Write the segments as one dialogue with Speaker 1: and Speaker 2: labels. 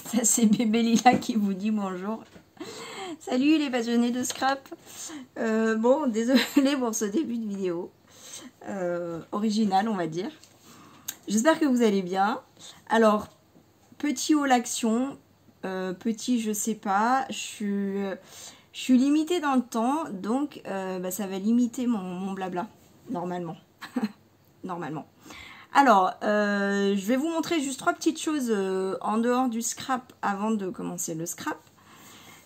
Speaker 1: Ça c'est bébé Lila qui vous dit bonjour. Salut les passionnés de scrap. Bon, désolé pour ce début de vidéo. Original on va dire. J'espère que vous allez bien. Alors, petit haul action. Petit je sais pas. Je suis limitée dans le temps. Donc ça va limiter mon blabla. Normalement. Normalement. Alors, je vais vous montrer juste 3 petites choses en dehors du scrap avant de commencer le scrap.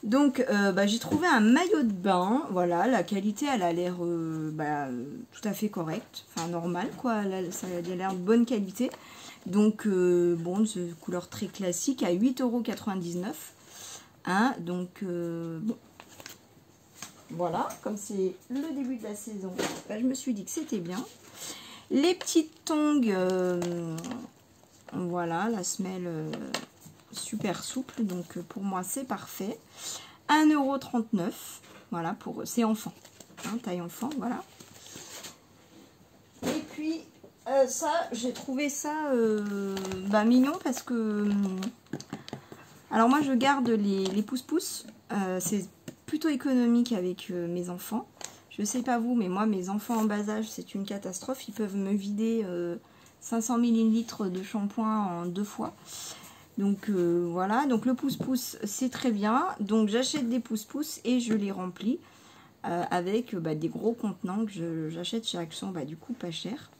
Speaker 1: Donc, j'ai trouvé un maillot de bain. Voilà, la qualité, elle a l'air tout à fait correcte. Enfin, normale, quoi. Ça a l'air de bonne qualité. Donc, bon, c'est couleur très classique à 8,99 €. Hein, donc, bon. Voilà, comme c'est le début de la saison, je me suis dit que c'était bien. Les petites tongs, voilà, la semelle super souple, donc pour moi c'est parfait. 1,39 €, voilà, c'est enfant, hein, taille enfant, voilà. Et puis ça, j'ai trouvé ça mignon parce que, alors moi je garde les pouces-pouces, c'est plutôt économique avec mes enfants. Je sais pas vous, mais moi, mes enfants en bas âge, c'est une catastrophe. Ils peuvent me vider 500 ml de shampoing en 2 fois. Donc voilà, donc le pouce-pouce, c'est très bien. Donc j'achète des pouce-pouces et je les remplis avec des gros contenants que j'achète chez Action, du coup pas cher.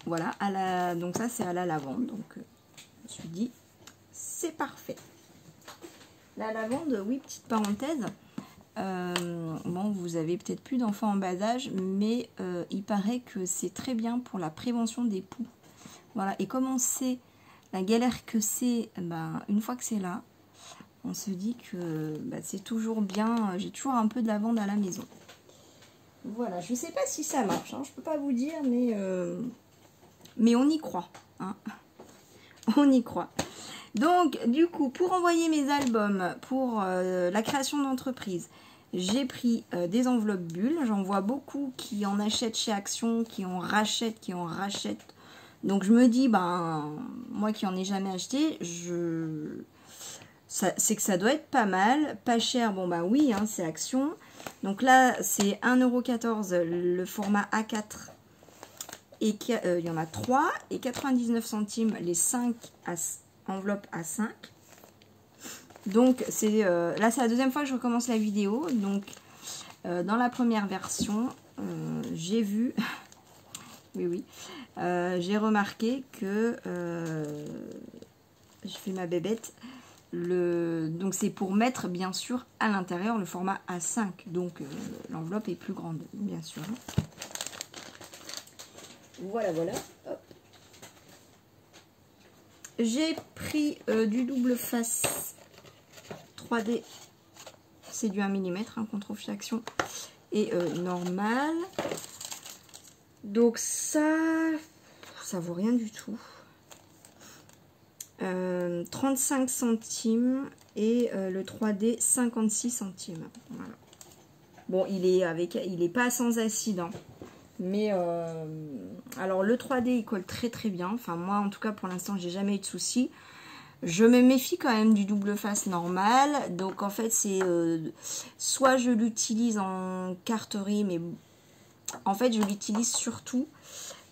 Speaker 1: Voilà, donc ça c'est à la lavande. Donc je me suis dit, c'est parfait. La lavande, oui, petite parenthèse. Bon, vous avez peut-être plus d'enfants en bas âge, mais il paraît que c'est très bien pour la prévention des poux. Voilà, et comme on sait la galère que c'est, une fois que c'est là, on se dit que c'est toujours bien. J'ai toujours un peu de lavande à la maison. Voilà, je ne sais pas si ça marche, hein, je peux pas vous dire, mais on y croit. Hein. On y croit. Donc, du coup, pour envoyer mes albums, pour la création d'entreprise, j'ai pris des enveloppes bulles. J'en vois beaucoup qui en achètent chez Action, qui en rachètent. Donc, je me dis, moi qui en ai jamais acheté, c'est que ça doit être pas mal. Pas cher, bon oui, hein, c'est Action. Donc là, c'est 1,14 € le format A4. Et il y en a 3. Et 99 centimes les 5 enveloppes A5. Donc là c'est la deuxième fois que je recommence la vidéo. Donc dans la première version j'ai vu oui j'ai remarqué que je fais ma bébête, donc c'est pour mettre bien sûr à l'intérieur le format A5, donc l'enveloppe est plus grande bien sûr. Voilà. Hop. J'ai pris du double face 3D, c'est du 1 mm hein, qu'on trouve chez Action, et normal. Donc ça vaut rien du tout. 35 centimes et le 3D 56 centimes. Voilà. Bon, il est pas sans acide, hein. Mais alors le 3D il colle très très bien. Enfin moi en tout cas pour l'instant j'ai jamais eu de soucis. Je me méfie quand même du double face normal. Donc en fait c'est soit je l'utilise en carterie, mais en fait je l'utilise surtout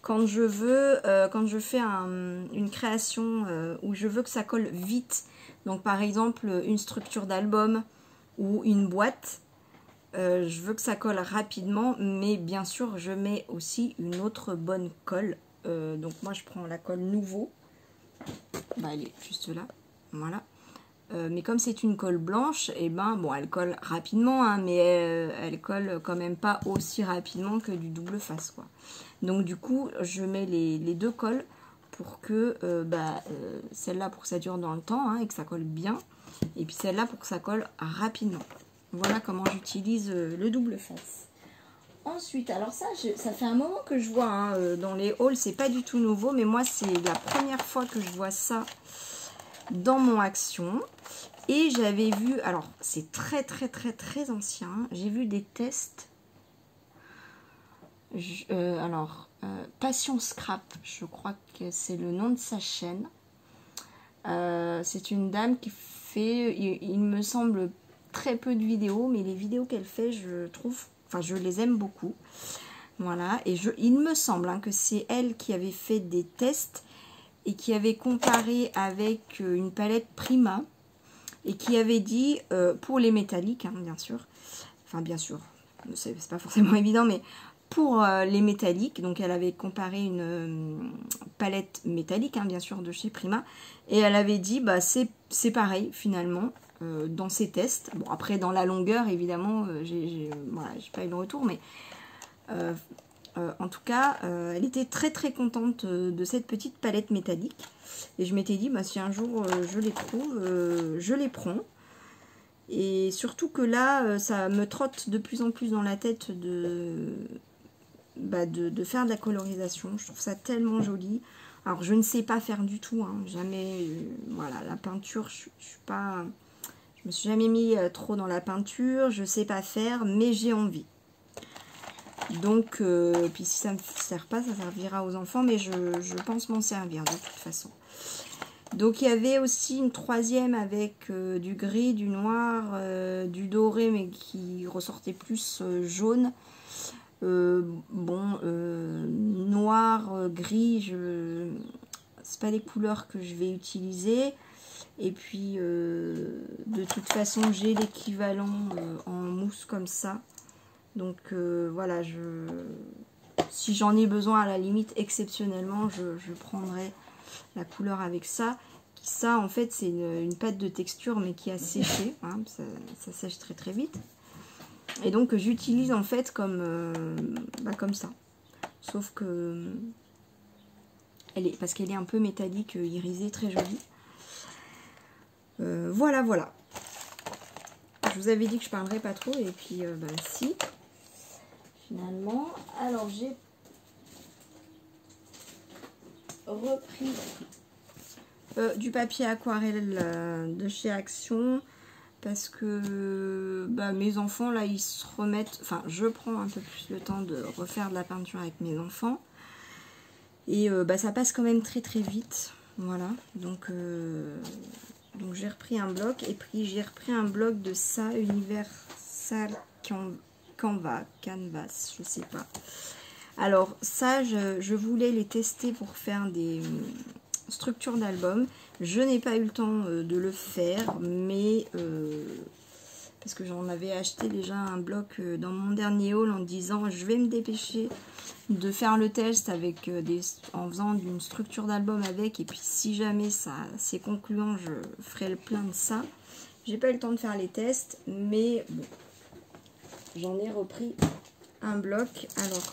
Speaker 1: quand je veux, quand je fais une création où je veux que ça colle vite. Donc par exemple une structure d'album ou une boîte. Je veux que ça colle rapidement, mais bien sûr je mets aussi une autre bonne colle. Donc moi je prends la colle Nouveau. Elle est juste là, voilà. Mais comme c'est une colle blanche, et bon, elle colle rapidement, hein, mais elle colle quand même pas aussi rapidement que du double face, quoi. Donc du coup, je mets les deux colles pour que celle-là pour que ça dure dans le temps hein, et que ça colle bien, et puis celle-là pour que ça colle rapidement. Voilà comment j'utilise le double face. Ensuite, alors ça fait un moment que je vois hein, dans les hauls, c'est pas du tout nouveau, mais moi c'est la première fois que je vois ça dans mon Action. Et j'avais vu, alors c'est très ancien, j'ai vu des tests. Passion Scrap, je crois que c'est le nom de sa chaîne. C'est une dame qui fait, il me semble, très peu de vidéos, mais les vidéos qu'elle fait, je trouve, enfin je les aime beaucoup. Voilà, et il me semble hein, que c'est elle qui avait fait des tests et qui avait comparé avec une palette Prima et qui avait dit, pour les métalliques, hein, bien sûr, enfin bien sûr, c'est pas forcément évident, mais pour les métalliques, donc elle avait comparé une palette métallique, hein, bien sûr, de chez Prima, et elle avait dit, bah c'est pareil finalement, dans ses tests. Bon, après, dans la longueur, évidemment, voilà, j'ai pas eu le retour, mais en tout cas, elle était très très contente de cette petite palette métallique. Et je m'étais dit, bah, si un jour je les trouve, je les prends. Et surtout que là, ça me trotte de plus en plus dans la tête de faire de la colorisation. Je trouve ça tellement joli. Alors, je ne sais pas faire du tout, hein, jamais, voilà, la peinture, je me suis jamais mis trop dans la peinture, je sais pas faire, mais j'ai envie. Donc, puis si ça ne me sert pas, ça servira aux enfants, mais je pense m'en servir de toute façon. Donc, il y avait aussi une troisième avec du gris, du noir, du doré, mais qui ressortait plus jaune. Noir, gris, c'est pas les couleurs que je vais utiliser. Et puis, de toute façon, j'ai l'équivalent en mousse comme ça. Donc voilà, si j'en ai besoin à la limite, exceptionnellement, je prendrai la couleur avec ça. Ça, en fait, c'est une pâte de texture, mais qui a séché. Hein, ça sèche très très vite. Et donc, j'utilise en fait comme ça. Sauf que, parce qu'elle est un peu métallique, irisée, très jolie. Voilà, voilà. Je vous avais dit que je parlerais pas trop, et puis, si. Finalement, alors j'ai repris du papier aquarelle de chez Action parce que mes enfants là ils se remettent, enfin je prends un peu plus le temps de refaire de la peinture avec mes enfants et ça passe quand même très très vite, voilà, donc j'ai repris un bloc et puis j'ai repris un bloc de ça, Universal Canvas, je sais pas. Alors ça, je voulais les tester pour faire des structures d'album. Je n'ai pas eu le temps de le faire, mais parce que j'en avais acheté déjà un bloc dans mon dernier haul en disant je vais me dépêcher de faire le test avec en faisant une structure d'album avec, et puis si jamais c'est concluant, je ferai le plein de ça. J'ai pas eu le temps de faire les tests, mais bon. J'en ai repris un bloc. Alors,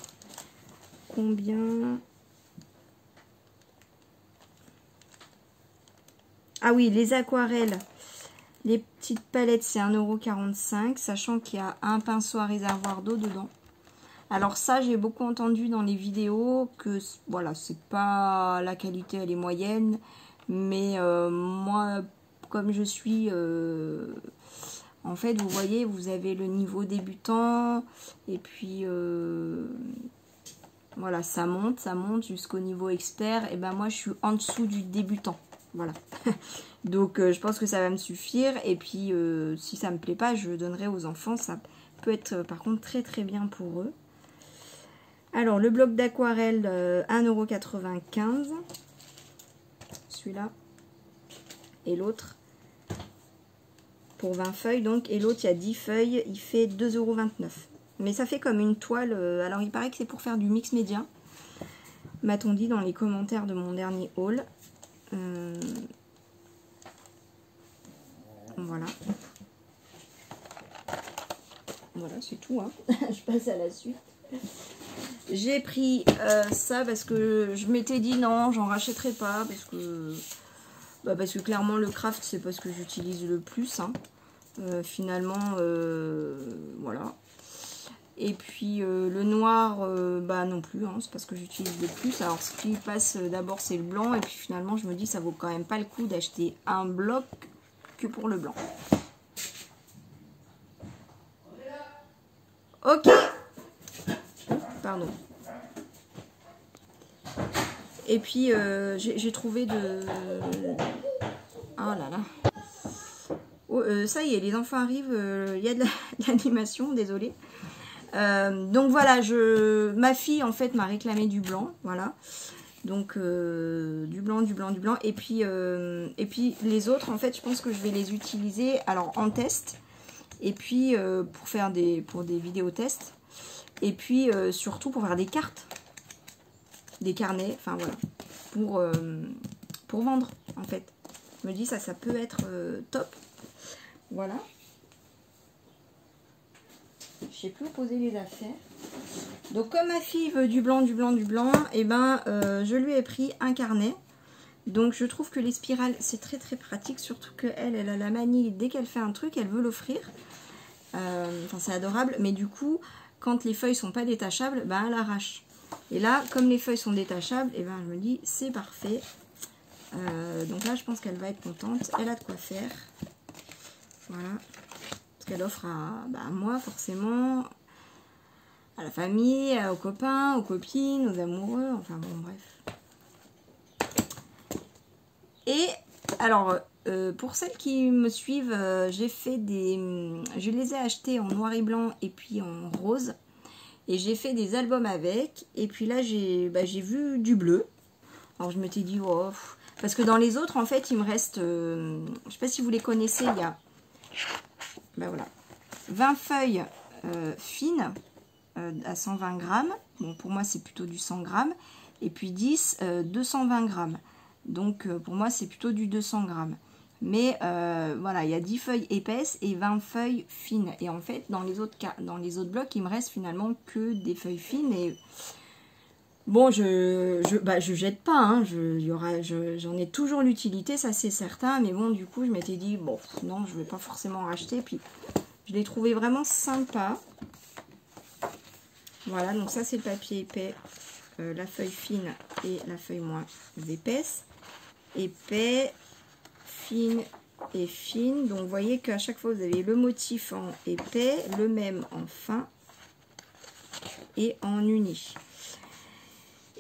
Speaker 1: combien? Ah oui, les aquarelles. Les petites palettes, c'est 1,45 €, sachant qu'il y a un pinceau à réservoir d'eau dedans. Alors ça, j'ai beaucoup entendu dans les vidéos que, voilà, c'est pas... La qualité, elle est moyenne. Mais moi, comme je suis... en fait, vous voyez, vous avez le niveau débutant, et puis voilà, ça monte jusqu'au niveau expert, et ben moi je suis en dessous du débutant, voilà. Donc je pense que ça va me suffire, et puis si ça me plaît pas, je donnerai aux enfants, ça peut être par contre très très bien pour eux. Alors le bloc d'aquarelle, 1,95 €, celui-là, et l'autre. Pour 20 feuilles donc, et l'autre il y a 10 feuilles, il fait 2,29 €. Mais ça fait comme une toile, alors il paraît que c'est pour faire du mix média, m'a-t-on dit dans les commentaires de mon dernier haul. Voilà. Voilà, c'est tout, hein. Je passe à la suite. J'ai pris ça parce que je m'étais dit non, j'en rachèterai pas, parce que clairement le craft c'est pas ce que j'utilise le plus, hein. Finalement voilà, et puis le noir non plus, hein, c'est pas ce que j'utilise le plus. Alors ce qui passe d'abord c'est le blanc, et puis finalement je me dis ça vaut quand même pas le coup d'acheter un bloc que pour le blanc. Ok, pardon. Et puis j'ai trouvé Oh là là. Oh, ça y est, les enfants arrivent, il y a de l'animation, désolée. Donc voilà, ma fille en fait m'a réclamé du blanc, voilà. Donc du blanc. Et puis les autres, en fait, je pense que je vais les utiliser alors en test. Et puis pour des vidéos tests. Et puis surtout pour faire des cartes. Des carnets, enfin voilà. Pour vendre, en fait. Je me dis ça peut être top. Voilà. Je sais plus où poser les affaires. Donc comme ma fille veut du blanc, et ben je lui ai pris un carnet. Donc je trouve que les spirales c'est très pratique, surtout qu'elle a la manie, dès qu'elle fait un truc, elle veut l'offrir. Enfin c'est adorable, mais du coup quand les feuilles sont pas détachables, ben elle arrache. Et là comme les feuilles sont détachables, et ben je me dis c'est parfait. Donc là je pense qu'elle va être contente, elle a de quoi faire. Voilà. Parce qu'elle offre à moi forcément, à la famille, aux copains, aux copines, aux amoureux, enfin bon bref. Et alors pour celles qui me suivent, je les ai achetés en noir et blanc et puis en rose. Et j'ai fait des albums avec. Et puis là j'ai vu du bleu. Alors je m'étais dit oh, parce que dans les autres en fait il me reste, je sais pas si vous les connaissez, il y a voilà, 20 feuilles fines à 120 grammes. Bon, pour moi, c'est plutôt du 100 grammes. Et puis 10, 220 grammes. Donc, pour moi, c'est plutôt du 200 grammes. Mais voilà, il y a 10 feuilles épaisses et 20 feuilles fines. Et en fait, dans les autres blocs, il me reste finalement que des feuilles fines. Et bon, je jette pas. Hein. J'en ai toujours l'utilité, ça c'est certain. Mais bon, du coup, je m'étais dit, bon, non, je vais pas forcément en racheter. Puis, je l'ai trouvé vraiment sympa. Voilà, donc ça c'est le papier épais, la feuille fine et la feuille moins épaisse. Épais, fine et fine. Donc vous voyez qu'à chaque fois vous avez le motif en épais, le même en fin et en uni.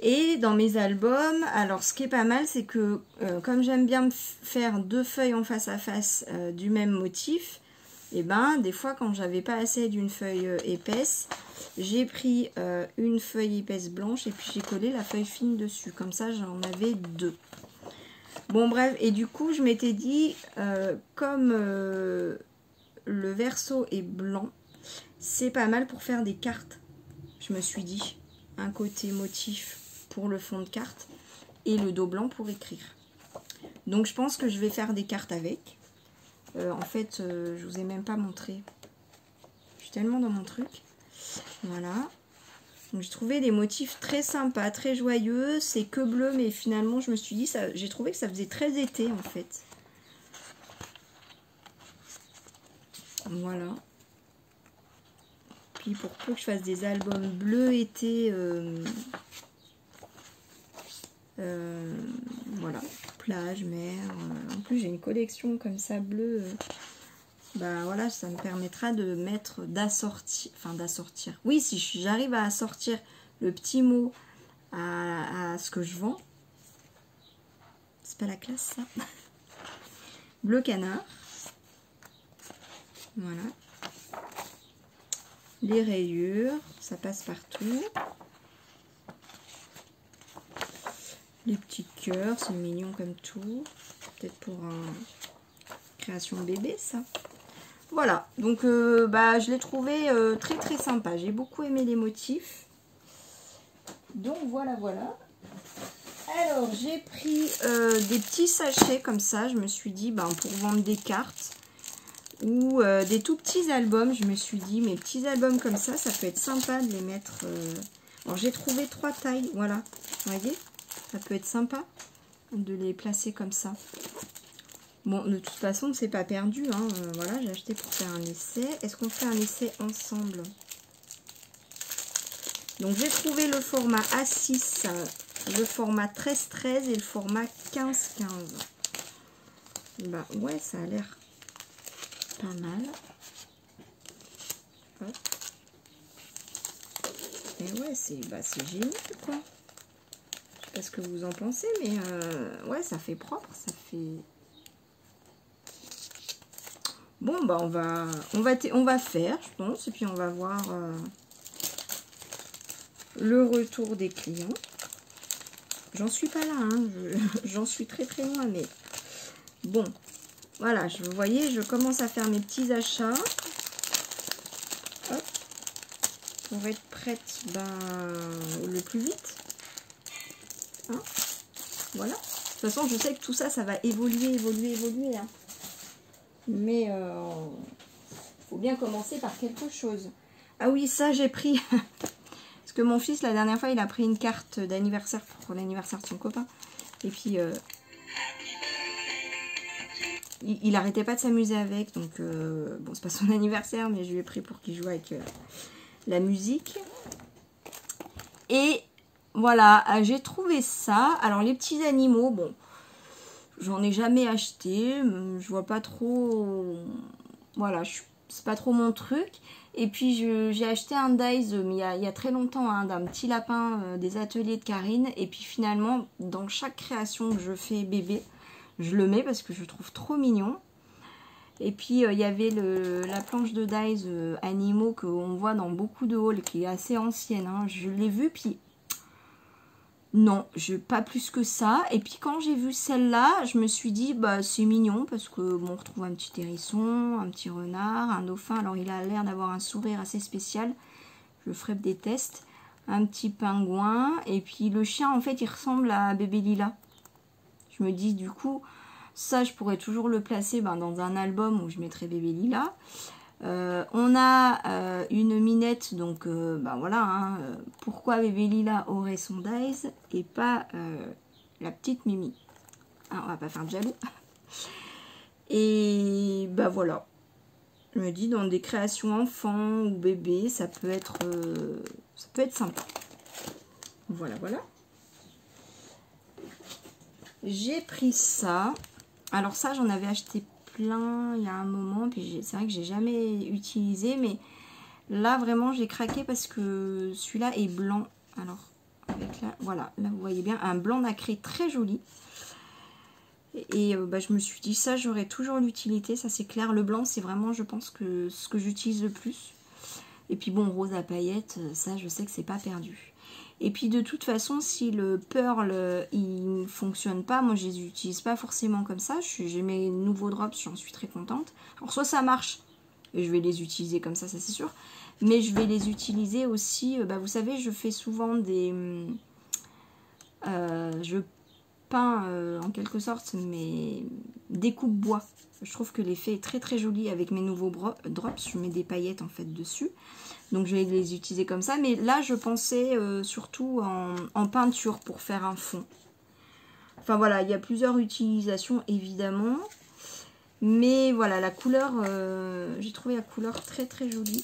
Speaker 1: Et dans mes albums, alors ce qui est pas mal, c'est que comme j'aime bien faire deux feuilles en face à face du même motif, et ben des fois quand j'avais pas assez d'une feuille épaisse, j'ai pris une feuille épaisse blanche et puis j'ai collé la feuille fine dessus. Comme ça, j'en avais deux. Bon, bref. Et du coup, je m'étais dit, comme le verso est blanc, c'est pas mal pour faire des cartes. Je me suis dit, un côté motif pour le fond de carte et le dos blanc pour écrire. Donc, je pense que je vais faire des cartes avec. En fait, je vous ai même pas montré. Je suis tellement dans mon truc. Voilà. Donc j'ai trouvé des motifs très sympas, très joyeux. C'est que bleu, mais finalement je me suis dit, j'ai trouvé que ça faisait très été en fait. Voilà. Puis pour peu que je fasse des albums bleu été, voilà, plage, mer. En plus j'ai une collection comme ça bleu. Bah voilà, ça me permettra de mettre d'assortir. Oui, si j'arrive à assortir le petit mot à ce que je vends. C'est pas la classe ça. Bleu canard. Voilà. Les rayures, ça passe partout. Les petits cœurs, c'est mignon comme tout. Peut-être pour un création bébé ça. Voilà, donc je l'ai trouvé très sympa. J'ai beaucoup aimé les motifs. Donc voilà. Alors j'ai pris des petits sachets comme ça. Je me suis dit pour vendre des cartes ou des tout petits albums. Je me suis dit mes petits albums comme ça, ça peut être sympa de les mettre. Alors j'ai trouvé 3 tailles, voilà. Vous voyez, ça peut être sympa de les placer comme ça. Bon, de toute façon, c'est pas perdu. Hein. Voilà, j'ai acheté pour faire un essai. Est-ce qu'on fait un essai ensemble? Donc, j'ai trouvé le format A6, le format 13-13 et le format 15-15. Bah, ouais, ça a l'air pas mal. Hop. Et ouais, c'est génial, quoi. Je sais pas ce que vous en pensez, mais ouais, ça fait propre, ça fait... Bon, bah on va faire, je pense, et puis on va voir le retour des clients. J'en suis pas là, hein, j'en suis très très loin, mais bon, voilà, vous voyez, je commence à faire mes petits achats. Hop, pour être prête le plus vite. Hein, voilà. De toute façon, je sais que tout ça, ça va évoluer. Hein. Mais faut bien commencer par quelque chose. Ah oui, ça j'ai pris. Parce que mon fils, la dernière fois, il a pris une carte d'anniversaire pour l'anniversaire de son copain. Et puis, il arrêtait pas de s'amuser avec. Donc, bon, c'est pas son anniversaire, mais je lui ai pris pour qu'il joue avec la musique. Et voilà, j'ai trouvé ça. Alors, les petits animaux, bon, j'en ai jamais acheté. Je vois pas trop... Voilà, c'est pas trop mon truc. Et puis, j'ai acheté un dies, mais il y a très longtemps, hein, d'un petit lapin des ateliers de Karine. Et puis, finalement, dans chaque création que je fais bébé, je le mets parce que je le trouve trop mignon. Et puis, il y avait la planche de dies animaux qu'on voit dans beaucoup de hauls, qui est assez ancienne. Hein. Je l'ai vue, puis... Non, pas plus que ça. Et puis quand j'ai vu celle-là, je me suis dit, bah c'est mignon parce que bon, on retrouve un petit hérisson, un petit renard, un dauphin. Alors il a l'air d'avoir un sourire assez spécial. Je ferai des tests. Un petit pingouin. Et puis le chien, en fait, il ressemble à bébé Lila. Je me dis, du coup, ça, je pourrais toujours le placer dans un album où je mettrais bébé Lila. On a une minette, donc voilà, hein, pourquoi bébé Lila aurait son dies et pas la petite Mimi. Hein, on va pas faire de jaloux. Et voilà, je me dis dans des créations enfants ou bébés, ça peut être sympa. Voilà. J'ai pris ça. Alors ça, j'en avais acheté plein il y a un moment, puis c'est vrai que j'ai jamais utilisé, mais là vraiment j'ai craqué parce que celui-là est blanc. Alors avec voilà, là vous voyez bien un blanc nacré très joli. Et je me suis dit ça, j'aurais toujours l'utilité, ça c'est clair. Le blanc c'est vraiment, je pense, que ce que j'utilise le plus. Et puis bon, rose à paillettes, ça je sais que c'est pas perdu. Et puis de toute façon, si le pearl il ne fonctionne pas, moi je les utilise pas forcément comme ça. J'ai mes nouveaux drops, j'en suis très contente. Alors soit ça marche, et je vais les utiliser comme ça c'est sûr. Mais je vais les utiliser aussi, vous savez, je fais souvent des... je peins en quelque sorte mes découpes bois. Je trouve que l'effet est très très joli avec mes nouveaux drops. Je mets des paillettes en fait dessus. Donc je vais les utiliser comme ça. Mais là je pensais surtout en peinture pour faire un fond. Enfin voilà, il y a plusieurs utilisations évidemment. Mais voilà, la couleur, j'ai trouvé la couleur très très jolie.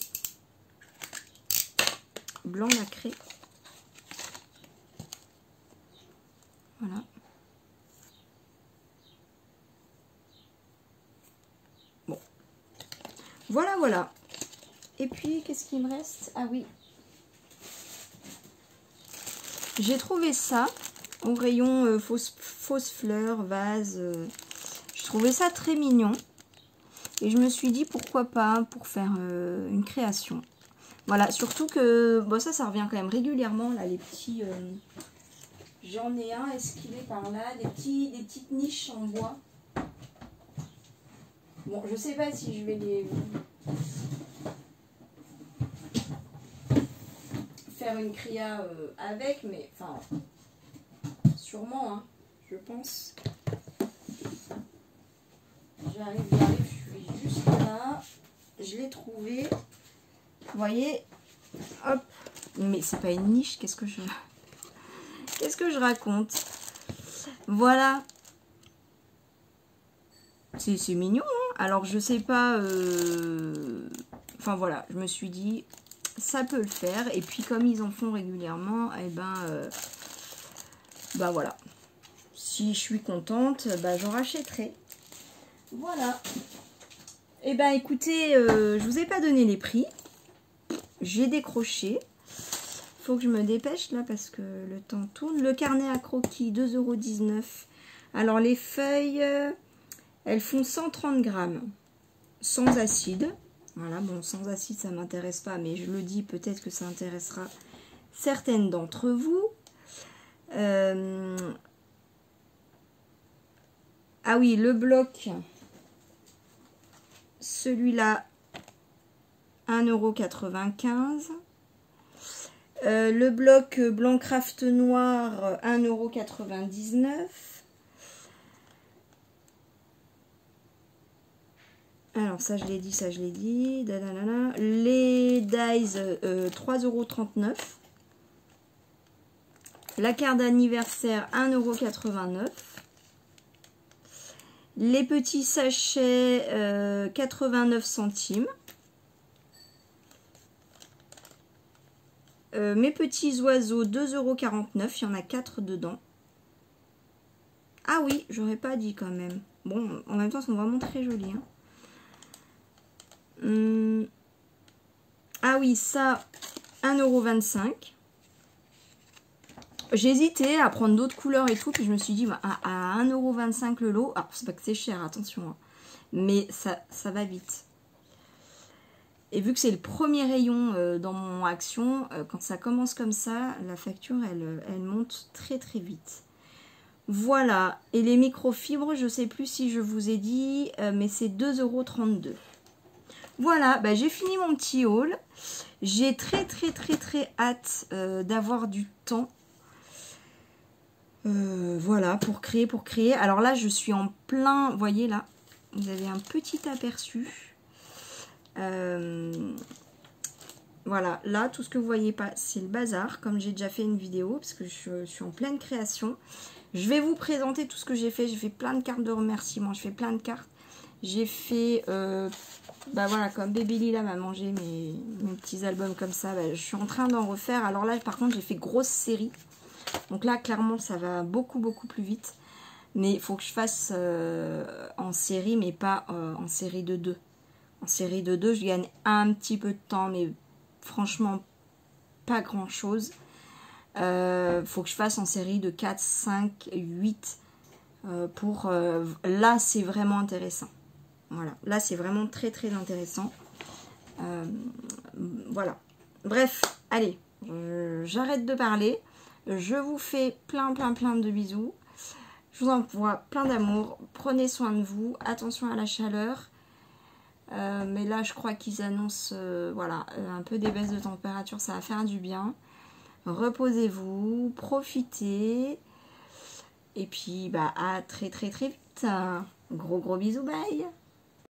Speaker 1: Blanc nacré. Voilà. Bon. Voilà. Et puis, qu'est-ce qu'il me reste? Ah oui. J'ai trouvé ça au rayon fausse fleurs, vase. Je trouvais ça très mignon. Et je me suis dit, pourquoi pas, pour faire une création. Voilà, surtout que ça revient quand même régulièrement, là, les petits... J'en ai un, est-ce qu'il est par là? Des petites niches en bois. Bon, je sais pas si je vais les... faire une cria avec, mais enfin sûrement, hein, je pense. J'arrive, je suis juste là, je l'ai trouvé, vous voyez, hop, mais c'est pas une niche, qu'est-ce que je raconte? Voilà, c'est mignon, hein. Alors je sais pas, enfin voilà, je me suis dit ça peut le faire. Et puis comme ils en font régulièrement, et voilà. Si je suis contente, j'en rachèterai. Voilà. Et écoutez, je vous ai pas donné les prix. J'ai décroché. Faut que je me dépêche là parce que le temps tourne. Le carnet à croquis, 2,19 €. Alors les feuilles, elles font 130 grammes. sans acide. Voilà, bon, sans acide, ça m'intéresse pas, mais je le dis, peut-être que ça intéressera certaines d'entre vous. Ah oui, le bloc, celui-là, 1,95 €. Le bloc Blancraft noir, 1,99 €. Alors ça je l'ai dit, ça je l'ai dit. Dadadada. Les dies, 3,39 €. La carte d'anniversaire, 1,89 €. Les petits sachets, 89 centimes. Mes petits oiseaux, 2,49 €. Il y en a 4 dedans. Ah oui, j'aurais pas dit quand même. Bon, en même temps, ils sont vraiment très jolis. Hein. Ah oui, ça, 1,25 €. J'ai hésité à prendre d'autres couleurs et tout, puis je me suis dit, bah, à 1,25 € le lot, alors c'est pas que c'est cher, attention, hein, mais ça va vite. Et vu que c'est le premier rayon dans mon action, quand ça commence comme ça, la facture, elle monte très très vite. Voilà, et les microfibres, je sais plus si je vous ai dit, mais c'est 2,32 €. Voilà, bah, j'ai fini mon petit haul. J'ai très hâte d'avoir du temps. Voilà, pour créer. Alors là, je suis en plein, vous voyez là, vous avez un petit aperçu. Voilà, là, tout ce que vous voyez pas, c'est le bazar, comme j'ai déjà fait une vidéo, parce que je suis en pleine création. Je vais vous présenter tout ce que j'ai fait. J'ai fait plein de cartes de remerciements, je fais plein de cartes. J'ai fait, bah voilà, comme Baby Lila m'a mangé mes petits albums comme ça, bah, je suis en train d'en refaire. Alors là, par contre, j'ai fait grosse série. Donc là, clairement, ça va beaucoup plus vite. Mais il faut que je fasse en série, mais pas en série de 2. En série de 2, je gagne un petit peu de temps, mais franchement, pas grand-chose. Faut que je fasse en série de 4, 5, 8. Là, c'est vraiment intéressant. Voilà, là, c'est vraiment très intéressant. Voilà. Bref, allez, j'arrête de parler. Je vous fais plein de bisous. Je vous envoie plein d'amour. Prenez soin de vous. Attention à la chaleur. Mais là, je crois qu'ils annoncent voilà, un peu des baisses de température. Ça va faire du bien. Reposez-vous. Profitez. Et puis, bah, à très vite. Gros bisous. Bye.